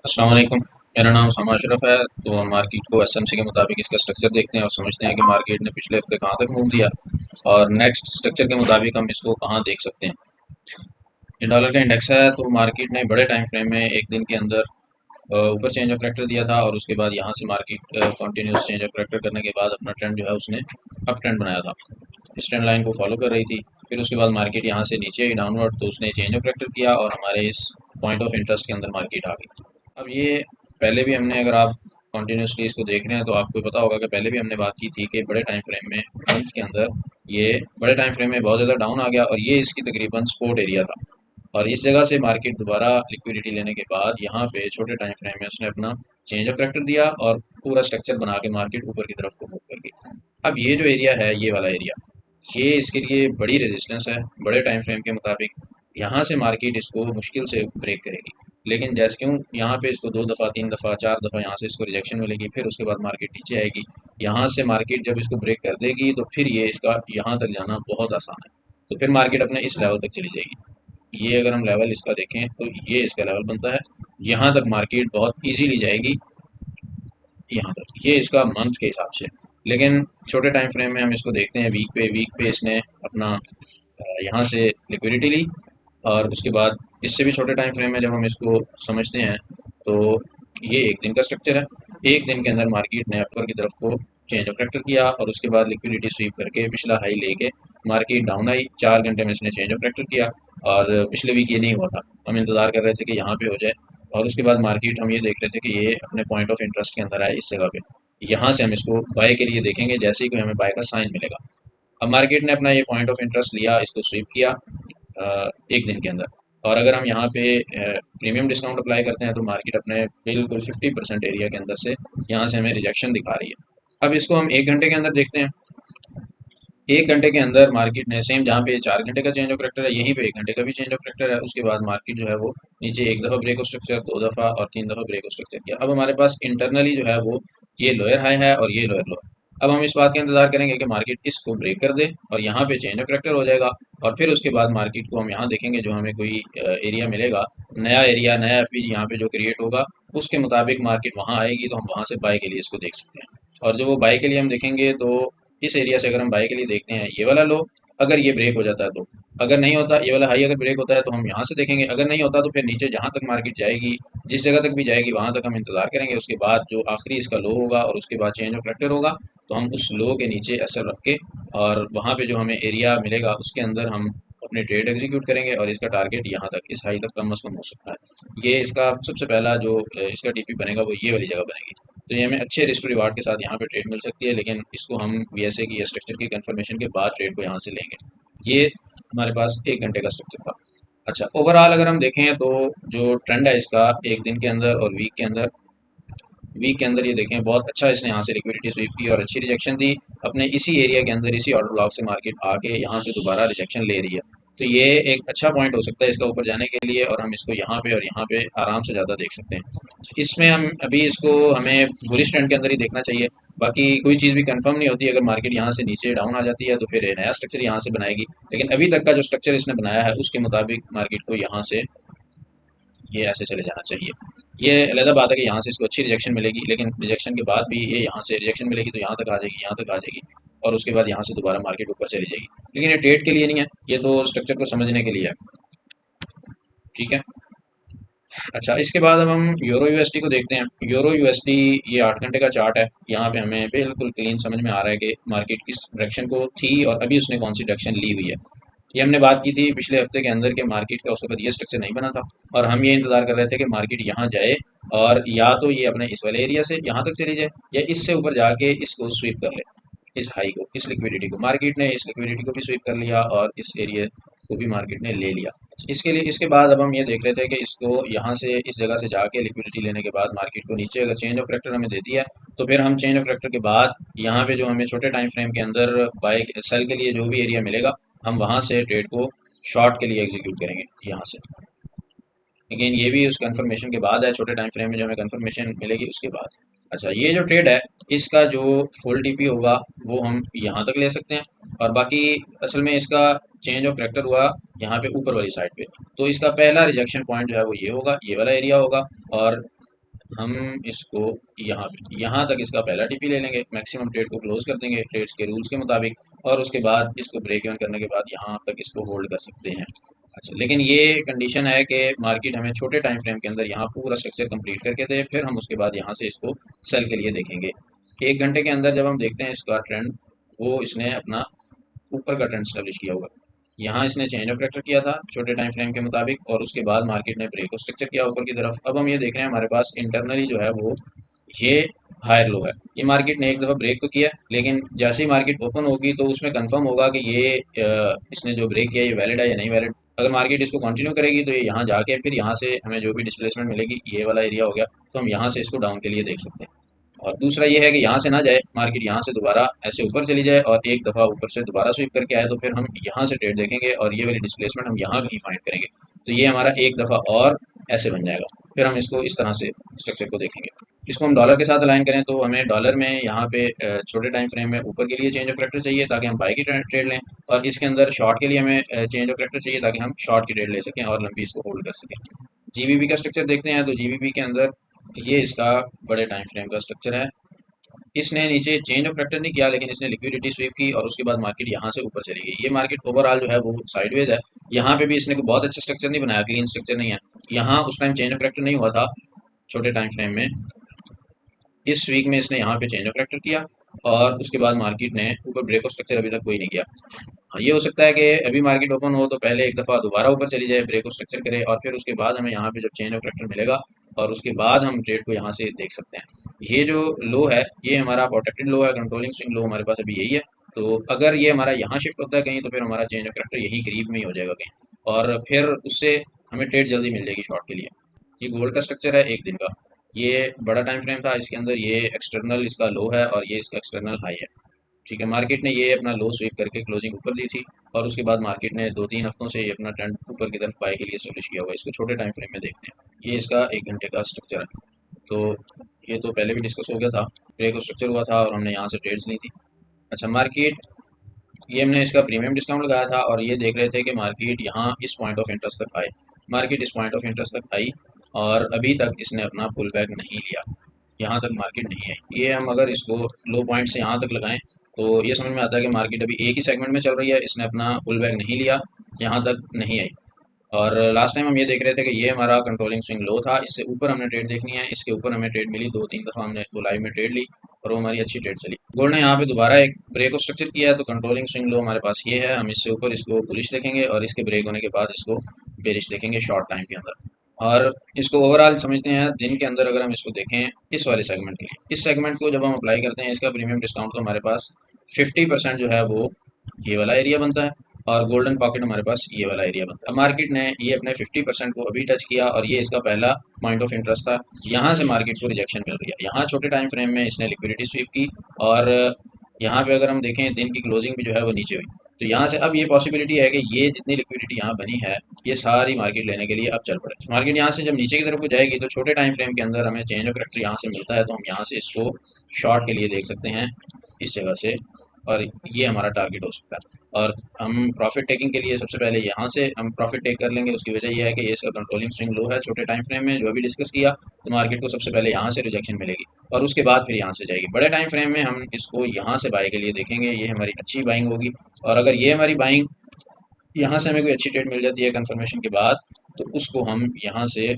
अस्सलाम वालेकुम। मेरा नाम समा अशरफ है। तो हम मार्केट को एसएमसी के मुताबिक इसका स्ट्रक्चर देखते हैं और समझते हैं कि मार्केट ने पिछले हफ्ते कहाँ तक मूव दिया और नेक्स्ट स्ट्रक्चर के मुताबिक हम इसको कहाँ देख सकते हैं। ये डॉलर का इंडेक्स है। तो मार्केट ने बड़े टाइम फ्रेम में एक दिन के अंदर ऊपर चेंज ऑफ करैक्टर दिया था और उसके बाद यहाँ से market continuous change of character करने के बाद अपना ट्रेंड जो है उसने अप ट्रेंड बनाया था। इस ट्रेंड लाइन को फॉलो कर रही थी। फिर उसके बाद मार्केट यहाँ से नीचे ही डाउनवर्ड, तो उसने चेंज ऑफ करैक्टर किया और हमारे इस पॉइंट ऑफ इंटरेस्ट के अंदर मार्केट आ गई। अब ये पहले भी हमने, अगर आप कंटिन्यूसली इसको देख रहे हैं तो आपको पता होगा कि पहले भी हमने बात की थी कि बड़े टाइम फ्रेम में मंथ के अंदर ये बड़े टाइम फ्रेम में बहुत ज़्यादा डाउन आ गया और ये इसकी तकरीबन सपोर्ट एरिया था। और इस जगह से मार्केट दोबारा लिक्विडिटी लेने के बाद यहाँ पे छोटे टाइम फ्रेम में उसने अपना चेंज ऑफ करैक्टर दिया और पूरा स्ट्रक्चर बना के मार्केट ऊपर की तरफ को मूव कर गई। अब ये जो एरिया है, ये वाला एरिया, ये इसके लिए बड़ी रेजिस्टेंस है बड़े टाइम फ्रेम के मुताबिक। यहाँ से मार्केट इसको मुश्किल से ब्रेक करेगी। लेकिन जैसे क्यों यहाँ पे इसको दो दफ़ा, तीन दफ़ा, चार दफ़ा यहाँ से इसको रिजेक्शन मिलेगी, फिर उसके बाद मार्केट नीचे आएगी। यहाँ से मार्केट जब इसको ब्रेक कर देगी तो फिर ये इसका यहाँ तक जाना बहुत आसान है। तो फिर मार्केट अपने इस लेवल तक चली जाएगी। ये अगर हम लेवल इसका देखें तो ये इसका लेवल बनता है। यहाँ तक मार्केट बहुत इजीली जाएगी, यहाँ तक, ये इसका मंथ के हिसाब से। लेकिन छोटे टाइम फ्रेम में हम इसको देखते हैं, वीक पे इसने अपना यहाँ से लिक्विडिटी ली और उसके बाद इससे भी छोटे टाइम फ्रेम में जब हम इसको समझते हैं तो ये एक दिन का स्ट्रक्चर है। एक दिन के अंदर मार्केट ने अपर की तरफ को चेंज ऑफ करैक्टर किया और उसके बाद लिक्विडिटी स्वीप करके पिछला हाई लेके मार्केट डाउन आई। 4 घंटे में इसने चेंज ऑफ करैक्टर किया और पिछले वीक ये नहीं हुआ था। हम इंतज़ार कर रहे थे कि यहाँ पे हो जाए और उसके बाद मार्केट, हम ये देख रहे थे कि ये अपने पॉइंट ऑफ इंटरेस्ट के अंदर आए इस जगह पे। यहाँ से हम इसको बाय के लिए देखेंगे जैसे ही कोई हमें बाय का साइन मिलेगा। अब मार्केट ने अपना ये पॉइंट ऑफ इंटरेस्ट लिया, इसको स्वीप किया एक दिन के अंदर। और अगर हम यहाँ पे प्रीमियम डिस्काउंट अप्लाई करते हैं तो मार्केट अपने बिल्कुल 50% एरिया के अंदर से यहाँ से हमें रिजेक्शन दिखा रही है। अब इसको हम 1 घंटे के अंदर देखते हैं। 1 घंटे के अंदर मार्केट ने सेम, जहाँ पे 4 घंटे का चेंज ऑफ करैक्टर है, यहीं पे 1 घंटे का भी चेंज ऑफ करैक्टर है। उसके बाद मार्केट जो है वो नीचे एक दफ़ा ब्रेक ऑफ स्ट्रक्चर, दो दफ़ा और तीन दफ़ा ब्रेक ऑफ स्ट्रक्चर किया। अब हमारे पास इंटरनली जो है वो ये लोअर हाई है और ये लोअर लो है। अब हम इस बात का इंतजार करेंगे कि मार्केट इसको ब्रेक कर दे और यहाँ पे चेंज ऑफ करैक्टर हो जाएगा। और फिर उसके बाद मार्केट को हम यहाँ देखेंगे, जो हमें कोई एरिया मिलेगा, नया एरिया, नया एफपी यहाँ पे जो क्रिएट होगा, उसके मुताबिक मार्केट वहाँ आएगी तो हम वहाँ से बाय के लिए इसको देख सकते हैं। और जो वो बाय के लिए हम देखेंगे तो इस एरिया से अगर हम बाय के लिए देखते हैं, ये वाला लो अगर ये ब्रेक हो जाता है तो, अगर नहीं होता, ये वाला हाई अगर ब्रेक होता है तो हम यहाँ से देखेंगे, अगर नहीं होता तो फिर नीचे जहाँ तक मार्केट जाएगी, जिस जगह तक भी जाएगी वहाँ तक हम इंतजार करेंगे। उसके बाद जो आखिरी इसका लो होगा और उसके बाद चेंज ऑफ करैक्टर होगा, तो हम उस लो के नीचे असर रख के और वहाँ पे जो हमें एरिया मिलेगा उसके अंदर हम अपने ट्रेड एग्जीक्यूट करेंगे और इसका टारगेट यहाँ तक, इस हाई तक कम अज़ कम हो सकता है। ये इसका सबसे पहला जो इसका टीपी बनेगा वो ये वाली जगह बनेगी। तो ये हमें अच्छे रिस्क रिवार्ड के साथ यहाँ पे ट्रेड मिल सकती है, लेकिन इसको हम वीएसए की स्ट्रक्चर की कंफर्मेशन के बाद ट्रेड को यहाँ से लेंगे। ये हमारे पास 1 घंटे का स्ट्रक्चर था। अच्छा, ओवरऑल अगर हम देखें तो जो ट्रेंड है इसका एक दिन के अंदर और वीक के अंदर ये देखें, बहुत अच्छा इसने यहाँ से लिक्विडिटी स्वीप की और अच्छी रिजेक्शन दी। अपने इसी एरिया के अंदर, इसी ऑर्डर ब्लॉक से मार्केट आके यहाँ से दोबारा रिजेक्शन ले रही है। तो ये एक अच्छा पॉइंट हो सकता है इसका ऊपर जाने के लिए और हम इसको यहाँ पे और यहाँ पे आराम से ज़्यादा देख सकते हैं। इसमें हम अभी इसको, हमें बुलिश ट्रेंड के अंदर ही देखना चाहिए। बाकी कोई चीज़ भी कंफर्म नहीं होती, अगर मार्केट यहाँ से नीचे डाउन आ जाती है तो फिर नया स्ट्रक्चर यहाँ से बनाएगी। लेकिन अभी तक का जो स्ट्रक्चर इसने बनाया है उसके मुताबिक मार्केट को यहाँ से ये ऐसे चले जाना चाहिए। ये अलग बात है कि यहाँ से इसको अच्छी रिजेक्शन मिलेगी, लेकिन रिजेक्शन के बाद भी ये यहाँ से रिजेक्शन मिलेगी तो यहाँ तक आ जाएगी, यहाँ तक आ जाएगी और उसके बाद यहाँ से दोबारा मार्केट ऊपर चली जाएगी। लेकिन ये ट्रेड के लिए नहीं है, ये तो स्ट्रक्चर को समझने के लिए है। ठीक है। अच्छा, इसके बाद अब हम यूरो यूएसडी को देखते हैं। यूरो यूएसडी, ये 8 घंटे का चार्ट है। यहाँ पे हमें बिल्कुल क्लीन समझ में आ रहा है कि मार्केट किस डायरेक्शन को थी और अभी उसने कौन सी डायरेक्शन ली हुई है। ये हमने बात की थी पिछले हफ्ते के अंदर के मार्केट का उस वक्त ये स्ट्रक्चर नहीं बना था और हम ये इंतजार कर रहे थे कि मार्केट यहाँ जाए और या तो ये अपने इस वाले एरिया से यहाँ तक चली जाए या इससे ऊपर जाके इसको स्वीप कर ले, इस हाई को, इस लिक्विडिटी को। मार्केट ने इस लिक्विडिटी को भी स्वीप कर लिया और इस एरिया को भी मार्केट ने ले लिया। इसके लिए, इसके बाद अब हम ये देख रहे थे कि इसको यहाँ से, इस जगह से जाके लिक्विडिटी लेने के बाद मार्केट को नीचे अगर चेंज ऑफ करैक्टर हमें देती है तो फिर हम चेंज ऑफ करैक्टर के बाद यहाँ पे जो हमें छोटे टाइम फ्रेम के अंदर बाय सेल के लिए जो भी एरिया मिलेगा, हम वहाँ से ट्रेड को शॉर्ट के लिए एग्जीक्यूट करेंगे यहाँ से। लेकिन ये भी उस कंफर्मेशन के बाद है, छोटे टाइम फ्रेम में जो हमें कंफर्मेशन मिलेगी उसके बाद। अच्छा, ये जो ट्रेड है इसका जो फुल टीपी होगा वो हम यहाँ तक ले सकते हैं और बाकी असल में इसका चेंज ऑफ करैक्टर हुआ यहाँ पे ऊपर वाली साइड पे, तो इसका पहला रिजेक्शन पॉइंट जो है वो ये होगा, ये वाला एरिया होगा। और हम इसको यहाँ तक इसका पहला टीपी ले लेंगे, मैक्सिमम ट्रेड को क्लोज कर देंगे ट्रेड्स के रूल्स के मुताबिक, और उसके बाद इसको ब्रेक इवन करने के बाद यहाँ तक इसको होल्ड कर सकते हैं। अच्छा, लेकिन ये कंडीशन है कि मार्केट हमें छोटे टाइम फ्रेम के अंदर यहाँ पूरा स्ट्रक्चर कंप्लीट करके दे, फिर हम उसके बाद यहाँ से इसको सेल के लिए देखेंगे। 1 घंटे के अंदर जब हम देखते हैं इसका ट्रेंड, वो इसने अपना ऊपर का ट्रेंड स्टेब्लिश किया होगा। यहाँ इसने चेंज ऑफ करेक्टर किया था छोटे टाइम फ्रेम के मुताबिक, और उसके बाद मार्केट ने ब्रेक ऑफ स्ट्रक्चर किया ऊपर की तरफ। अब हम ये देख रहे हैं हमारे पास इंटरनली जो है वो ये हायर लो है। ये मार्केट ने एक दफ़ा ब्रेक तो किया, लेकिन जैसे ही मार्केट ओपन होगी तो उसमें कंफर्म होगा कि ये इसने जो ब्रेक किया ये वैलिड है या नहीं वैलिड। अगर मार्केट इसको कंटिन्यू करेगी तो ये यहाँ जाके फिर यहाँ से हमें जो भी डिस्प्लेसमेंट मिलेगी, ये वाला एरिया हो गया, तो हम यहाँ से इसको डाउन के लिए देख सकते हैं। और दूसरा ये है कि यहाँ से ना जाए मार्केट, यहाँ से दोबारा ऐसे ऊपर चली जाए और एक दफ़ा ऊपर से दोबारा स्वीप करके आए, तो फिर हम यहाँ से ट्रेड देखेंगे और ये वाली डिस्प्लेसमेंट हम यहाँ कहीं फाइंड करेंगे। तो ये हमारा एक दफ़ा और ऐसे बन जाएगा, फिर हम इसको इस तरह से स्ट्रक्चर को देखेंगे। इसको हम डॉलर के साथ अलाइन करें तो हमें डॉलर में यहाँ पे छोटे टाइम फ्रेम में ऊपर के लिए चेंज ऑफ करेक्टर चाहिए ताकि हम बाई की ट्रेड लें, और इसके अंदर शॉर्ट के लिए हमें चेंज ऑफ करेक्टर चाहिए ताकि हम शॉर्ट की ट्रेड ले सकें और लंबी इसको होल्ड कर सकें। जीबीपी का स्ट्रक्चर देखते हैं तो जीबीपी के अंदर ये इसका बड़े टाइम फ्रेम का स्ट्रक्चर है। इसने नीचे चेंज ऑफ फैक्टर नहीं किया, लेकिन इसने लिक्विडिटी स्वीप की और उसके बाद मार्केट यहाँ से ऊपर चली गई। ये मार्केट ओवरऑल जो है वो साइडवेज है। यहाँ पे भी इसने कोई बहुत अच्छा स्ट्रक्चर नहीं बनाया, क्लीन स्ट्रक्चर नहीं है। यहाँ उस टाइम चेंज ऑफ फैक्टर नहीं हुआ था छोटे टाइम फ्रेम में। इस वीक में इसने यहाँ पे चेंज ऑफ करेक्टर किया और उसके बाद मार्केट ने ऊपर ब्रेक ऑफ स्ट्रक्चर अभी तक कोई नहीं किया। हाँ, ये हो सकता है कि अभी मार्केट ओपन हो तो पहले एक दफ़ा दोबारा ऊपर चली जाए, ब्रेक ऑफ स्ट्रक्चर करे, और फिर उसके बाद हमें यहाँ पे जब चेंज ऑफ करेक्टर मिलेगा और उसके बाद हम ट्रेड को यहाँ से देख सकते हैं। ये जो लो है ये हमारा प्रोटेक्टेड लो है, कंट्रोलिंग स्विंग लो हमारे पास अभी यही है। तो अगर ये हमारा यहाँ शिफ्ट होता है कहीं तो फिर हमारा चेंज ऑफ करेक्टर यही करीब में ही हो जाएगा कहीं, और फिर उससे हमें ट्रेड जल्दी मिल जाएगी शॉर्ट के लिए। ये गोल्ड का स्ट्रक्चर है एक दिन का, ये बड़ा टाइम फ्रेम था, इसके अंदर ये एक्सटर्नल इसका लो है और ये इसका एक्सटर्नल हाई है। ठीक है, मार्केट ने ये अपना लो स्वीप करके क्लोजिंग ऊपर दी थी, और उसके बाद मार्केट ने 2-3 हफ्तों से ये अपना ट्रेंड ऊपर की तरफ बाय के लिए स्टैब्लिश किया हुआ है। इसको छोटे टाइम फ्रेम में देखते हैं। ये इसका 1 घंटे का स्ट्रक्चर है। तो ये तो पहले भी डिस्कस हो गया था, ब्रेक ऑफ स्ट्रक्चर हुआ था और हमने यहाँ से ट्रेड्स ली थी। अच्छा, मार्केट ये हमने इसका प्रीमियम डिस्काउंट लगाया था और ये देख रहे थे कि मार्केट यहाँ इस पॉइंट ऑफ इंटरेस्ट तक आए। मार्केट इस पॉइंट ऑफ इंटरेस्ट तक आई और अभी तक इसने अपना पुल बैक नहीं लिया, यहाँ तक मार्केट नहीं आई। ये हम अगर इसको लो पॉइंट से यहाँ तक लगाएं तो ये समझ में आता है कि मार्केट अभी एक ही सेगमेंट में चल रही है, इसने अपना पुल बैक नहीं लिया, यहाँ तक नहीं आई। और लास्ट टाइम हम ये देख रहे थे कि ये हमारा कंट्रोलिंग स्विंग लो था, इससे ऊपर हमने ट्रेड देखनी है। इसके ऊपर हमें ट्रेड मिली, 2-3 दफ़ा हमने इसको लाइव में ट्रेड ली और वो हमारी अच्छी ट्रेड चली। गोल्ड ने यहाँ पे दोबारा एक ब्रेक ऑफ स्ट्रक्चर किया है, तो कंट्रोलिंग स्विंग लो हमारे पास ये है। हम इससे ऊपर इसको बुलिश देखेंगे और इसके ब्रेक होने के बाद इसको बेरिश देखेंगे शॉर्ट टाइम के अंदर। और इसको ओवरऑल समझते हैं दिन के अंदर। अगर हम इसको देखें इस वाले सेगमेंट के लिए, इस सेगमेंट को जब हम अप्लाई करते हैं इसका प्रीमियम डिस्काउंट तो हमारे पास 50% जो है वो ये वाला एरिया बनता है, और गोल्डन पॉकेट हमारे पास ये वाला एरिया बनता है। मार्केट ने ये अपने 50% को अभी टच किया और ये इसका पहला पॉइंट ऑफ इंटरेस्ट था। यहाँ से मार्केट को रिजेक्शन मिल रही है, यहाँ छोटे टाइम फ्रेम में इसने लिक्विडिटी स्वीप की और यहाँ पे अगर हम देखें दिन की क्लोजिंग भी जो है वो नीचे हुई। तो यहाँ से अब ये पॉसिबिलिटी है कि ये जितनी लिक्विडिटी यहाँ बनी है ये सारी मार्केट लेने के लिए अब चल पड़े। मार्केट यहाँ से जब नीचे की तरफ को जाएगी तो छोटे टाइम फ्रेम के अंदर हमें चेंज ऑफ करेक्टर यहाँ से मिलता है, तो हम यहाँ से इसको शॉर्ट के लिए देख सकते हैं इस जगह से, और ये हमारा टारगेट हो सकता है। और हम प्रॉफिट टेकिंग के लिए सबसे पहले यहाँ से हम प्रॉफिट टेक कर लेंगे। उसकी वजह यह है कि ये इसका कंट्रोलिंग स्विंग लो है छोटे टाइम फ्रेम में, जो अभी डिस्कस किया। तो मार्केट को सबसे पहले यहाँ से रिजेक्शन मिलेगी और उसके बाद फिर यहाँ से जाएगी। बड़े टाइम फ्रेम में हम इसको यहाँ से बाई के लिए देखेंगे, ये हमारी अच्छी बाइंग होगी। और अगर ये हमारी बाइंग यहाँ से हमें कोई अच्छी ट्रेड मिल जाती है कंफर्मेशन के बाद, तो उसको हम यहाँ से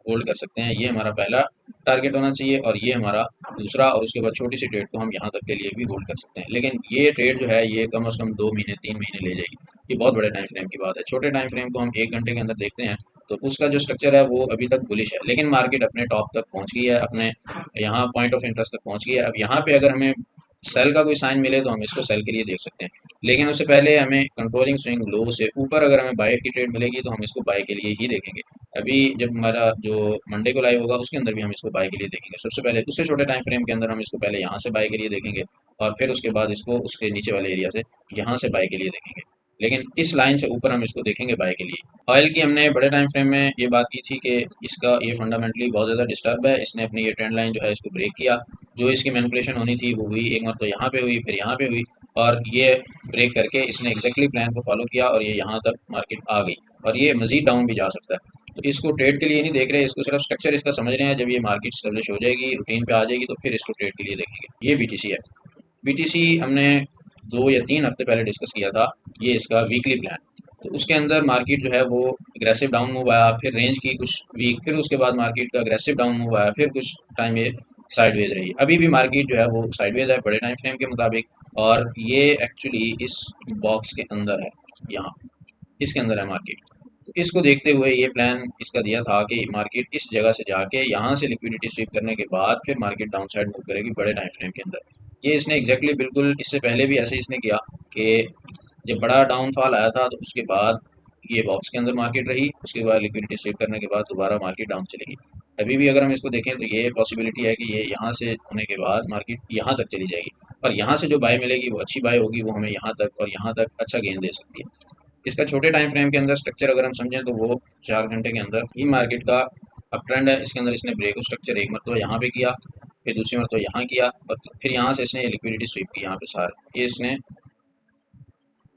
होल्ड कर सकते हैं। ये हमारा पहला टारगेट होना चाहिए और ये हमारा दूसरा, और उसके बाद छोटी सी ट्रेड को हम यहाँ तक के लिए भी होल्ड कर सकते हैं। लेकिन ये ट्रेड जो है ये कम से कम 2 महीने 3 महीने ले जाएगी, ये बहुत बड़े टाइम फ्रेम की बात है। छोटे टाइम फ्रेम को हम 1 घंटे के अंदर देखते हैं तो उसका जो स्ट्रक्चर है वो अभी तक बुलिश है, लेकिन मार्केट अपने टॉप तक पहुँच गई है, अपने यहाँ पॉइंट ऑफ इंटरेस्ट तक पहुँच गई है। अब यहाँ पे अगर हमें सेल का कोई साइन मिले तो हम इसको सेल के लिए देख सकते हैं, लेकिन उससे पहले हमें कंट्रोलिंग स्विंग लो से ऊपर अगर हमें बाय की ट्रेड मिलेगी तो हम इसको बाय के लिए ही देखेंगे। अभी जब हमारा जो मंडे को लाइव होगा उसके अंदर भी हम इसको बाय के लिए देखेंगे। सबसे पहले उससे छोटे टाइम फ्रेम के अंदर हम इसको पहले यहाँ से बाय के लिए देखेंगे और फिर उसके बाद इसको उसके नीचे वाले एरिया से यहाँ से बाय के लिए देखेंगे, लेकिन इस लाइन से ऊपर हम इसको देखेंगे बाय के लिए। ऑयल की हमने बड़े टाइम फ्रेम में ये बात की थी कि इसका ये फंडामेंटली बहुत ज़्यादा डिस्टर्ब है। इसने अपनी ये ट्रेंड लाइन जो है इसको ब्रेक किया, जो इसकी मैनिपुलेशन होनी थी वो हुई, एक बार तो यहाँ पे हुई फिर यहाँ पे हुई, और ये ब्रेक करके इसने एग्जैक्टली प्लान को फॉलो किया और ये यहाँ तक मार्केट आ गई और ये मज़ीद डाउन भी जा सकता है। तो इसको ट्रेड के लिए नहीं देख रहे, इसको सिर्फ स्ट्रक्चर इसका समझ रहे हैं। जब ये मार्केट स्टेब्लिश हो जाएगी, रूटीन पे आ जाएगी, तो फिर इसको ट्रेड के लिए देखेंगे। ये बीटीसी है। बीटीसी हमने 2 या 3 हफ्ते पहले डिस्कस किया था। ये इसका वीकली प्लान। तो उसके अंदर मार्केट जो है वो अग्रेसिव डाउन मूव आया, फिर रेंज की कुछ वीक, फिर उसके बाद मार्केट का अग्रेसिव डाउन मूव आया, फिर कुछ टाइम ये साइडवेज रही। अभी भी मार्केट जो है वो साइडवेज है बड़े टाइम फ्रेम के मुताबिक, और ये एक्चुअली इस बॉक्स के अंदर है, यहाँ इसके अंदर है मार्केट। तो इसको देखते हुए ये प्लान इसका दिया था कि मार्केट इस जगह से जाके यहाँ से लिक्विडिटी स्वीप करने के बाद फिर मार्केट डाउन साइड मूव करेगी बड़े टाइम फ्रेम के अंदर। ये इसने एग्जैक्टली बिल्कुल इससे पहले भी ऐसे इसने किया कि जब बड़ा डाउनफॉल आया था तो उसके बाद ये बॉक्स के अंदर मार्केट रही, उसके बाद लिक्विडिटी स्वीप करने के बाद दोबारा मार्केट डाउन चलेगी। अभी भी अगर हम इसको देखें तो ये पॉसिबिलिटी है कि ये यहाँ से होने के बाद मार्केट यहाँ तक चली जाएगी, और यहाँ से जो बाय मिलेगी वो अच्छी बाय होगी, वो हमें यहाँ तक और यहाँ तक अच्छा गेन दे सकती है। इसका छोटे टाइम फ्रेम के अंदर स्ट्रक्चर अगर हम समझें तो वो 4 घंटे के अंदर ही मार्केट का अप ट्रेंड है। इसके अंदर इसने ब्रेक स्ट्रक्चर एक मरतबा यहाँ पे किया, फिर दूसरी मरतबा यहाँ किया, और फिर यहाँ से इसने लिक्विडिटी स्वीप की यहाँ पे सारे। ये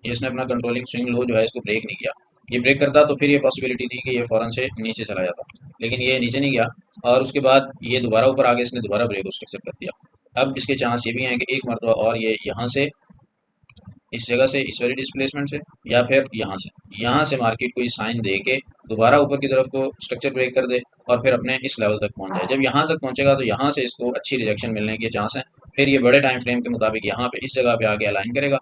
इसने अपना कंट्रोलिंग स्विंग लो जो है इसको ब्रेक नहीं किया। ये ब्रेक करता तो फिर ये पॉसिबिलिटी थी कि ये फौरन से नीचे चला जाता, लेकिन ये नीचे नहीं गया, और उसके बाद ये दोबारा ऊपर आगे इसने दोबारा ब्रेक स्ट्रक्चर कर दिया। अब इसके चांस ये भी हैं कि एक मरतबा और ये यहाँ से इस जगह से इस वाली डिस्प्लेसमेंट से, या फिर यहाँ से मार्केट को साइन दे के दोबारा ऊपर की तरफ को स्ट्रक्चर ब्रेक कर दे, और फिर अपने इस लेवल तक पहुंच जाए। जब यहाँ तक पहुंचेगा तो यहाँ से इसको अच्छी रिजेक्शन मिलने के चांस हैं। फिर ये बड़े टाइम फ्रेम के मुताबिक यहाँ पे इस जगह पे आके अलाइन करेगा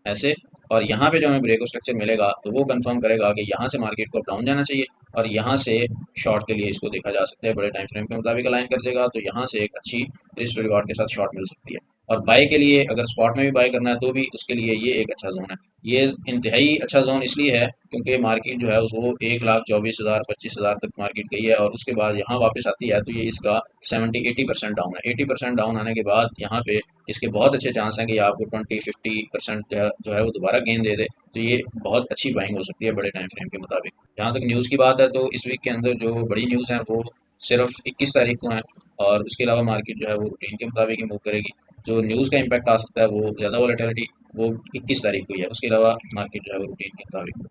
ऐसे, और यहाँ पे जो हमें ब्रेक स्ट्रक्चर मिलेगा तो वो कंफर्म करेगा कि यहाँ से मार्केट को डाउन जाना चाहिए, और यहाँ से शॉर्ट के लिए इसको देखा जा सकता है। बड़े टाइम फ्रेम के मुताबिक अलाइन कर देगा तो यहाँ से एक अच्छी रिस्क रिवॉर्ड के साथ शॉर्ट मिल सकती है। और बाय के लिए अगर स्पॉट में भी बाय करना है तो भी उसके लिए ये एक अच्छा जोन है। ये इंतहाई अच्छा जोन इसलिए है क्योंकि मार्केट जो है वो 1,24,000 25,000 तक मार्केट गई है, और उसके बाद यहाँ वापस आती है तो ये इसका 70-80% डाउन है। 80% डाउन आने के बाद यहाँ पे इसके बहुत अच्छे चांस हैं कि आपको 20-50% जो है वो दोबारा गेन दे दे। तो ये बहुत अच्छी बाइंग हो सकती है बड़े टाइम फ्रेम के मुताबिक। जहाँ तक न्यूज़ की बात है तो इस वीक के अंदर जो बड़ी न्यूज़ है वो सिर्फ 21 तारीख को है, और उसके अलावा मार्केट जो है वो रूटीन के मुताबिक ही मूव करेगी। जो न्यूज़ का इम्पैक्ट आ सकता है वो ज़्यादा वॉलेटिलिटी वो 21 तारीख को ही है, उसके अलावा मार्केट जो है वो रूटीन के मुताबिक।